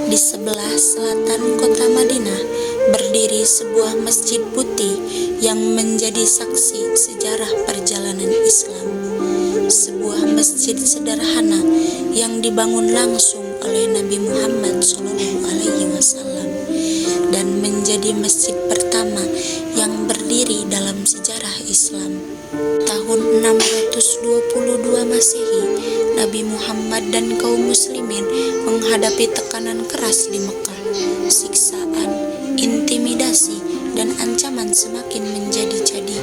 Di sebelah selatan kota Madinah berdiri sebuah masjid putih yang menjadi saksi sejarah perjalanan Islam. Sebuah masjid sederhana yang dibangun langsung oleh Nabi Muhammad SAW dan menjadi masjid pertama yang berdiri dalam sejarah Islam. Tahun 622 Masehi, Nabi Muhammad dan kaum muslimin menghadapi tekanan keras di Mekah. Siksaan, intimidasi, dan ancaman semakin menjadi-jadi.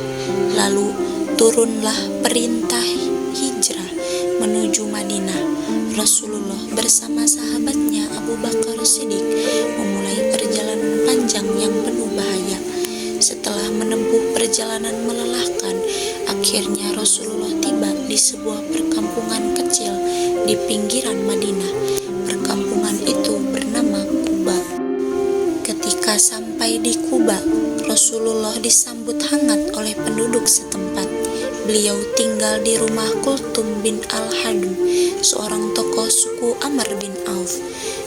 Lalu turunlah perintah hijrah menuju Madinah. Rasulullah bersama sahabatnya Abu Bakar Siddiq memulai perjalanan panjang yang penuh bahaya. Setelah menempuh perjalanan melelahkan, akhirnya Rasulullah tiba di sebuah perkampungan kecil di pinggiran Madinah. Perkampungan itu bernama Quba. Ketika sampai di Quba, Rasulullah disambut hangat oleh penduduk setempat. Beliau tinggal di rumah Kultum bin Al-Hadum, seorang tokoh suku Amr bin Auf.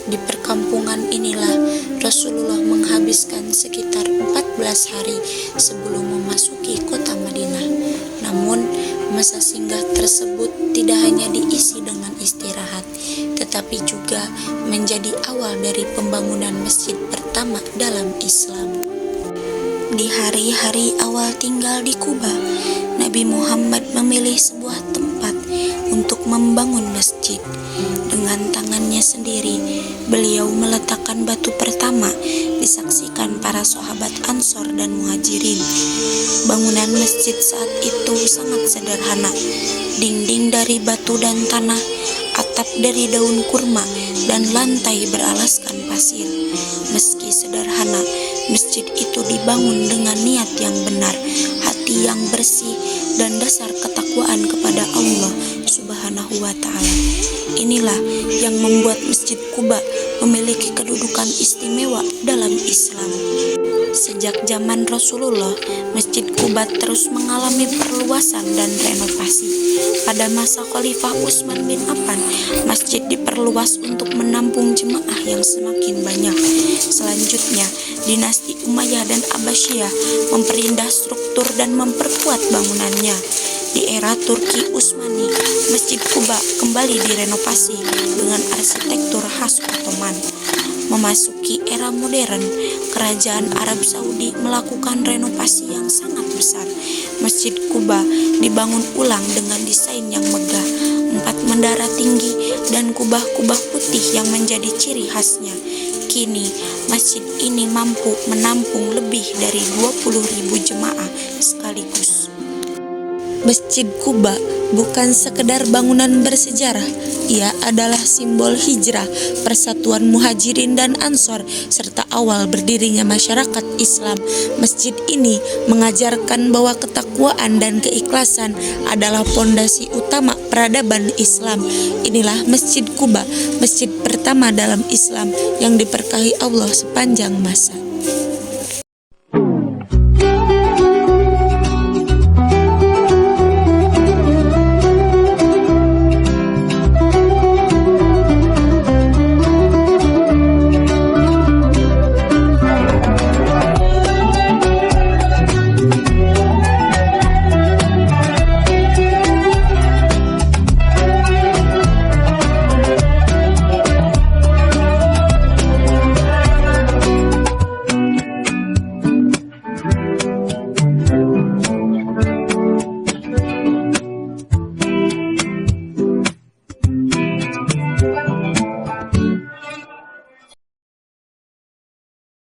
Di perkampungan inilah Rasulullah menghabiskan sekitar 14 hari sebelum memasuki kota Madinah. Namun, masa singgah tersebut tidak hanya diisi dengan istirahat, tetapi juga menjadi awal dari pembangunan masjid pertama dalam Islam. Di hari-hari awal tinggal di Quba, Nabi Muhammad memilih sebuah tempat untuk membangun masjid. Dengan tangannya sendiri, beliau meletakkan batu pertama, disaksikan para sahabat Ansor dan Muhajirin. Bangunan masjid saat itu sangat sederhana. Dinding dari batu dan tanah, atap dari daun kurma, dan lantai beralaskan pasir. Meski sederhana, masjid itu dibangun dengan niat yang benar, hati yang bersih, dan dasar ketakwaan kepada Allah Subhanahu wa Ta'ala. Inilah yang membuat Masjid Quba memiliki kedudukan istimewa dalam Islam. Sejak zaman Rasulullah, Masjid Quba terus mengalami perluasan dan renovasi. Pada masa Khalifah Utsman bin Affan, masjid diperluas untuk menampung jemaah yang semakin banyak. Selanjutnya, dinasti Umayyah dan Abbasiyah memperindah struktur dan memperkuat bangunannya. Di era Turki Utsmani, Masjid Quba kembali direnovasi dengan arsitektur khas Ottoman. Memasuki era modern, kerajaan Arab Saudi melakukan renovasi yang sangat besar. Masjid Quba dibangun ulang dengan desain yang megah, 4 menara tinggi, dan kubah-kubah putih yang menjadi ciri khasnya. Kini, masjid ini mampu menampung lebih dari 20.000 jemaah sekaligus. Masjid Quba bukan sekedar bangunan bersejarah, ia adalah simbol hijrah, persatuan Muhajirin dan Ansor, serta awal berdirinya masyarakat Islam. Masjid ini mengajarkan bahwa ketakwaan dan keikhlasan adalah pondasi utama peradaban Islam. Inilah Masjid Quba, masjid pertama dalam Islam yang diberkahi Allah sepanjang masa.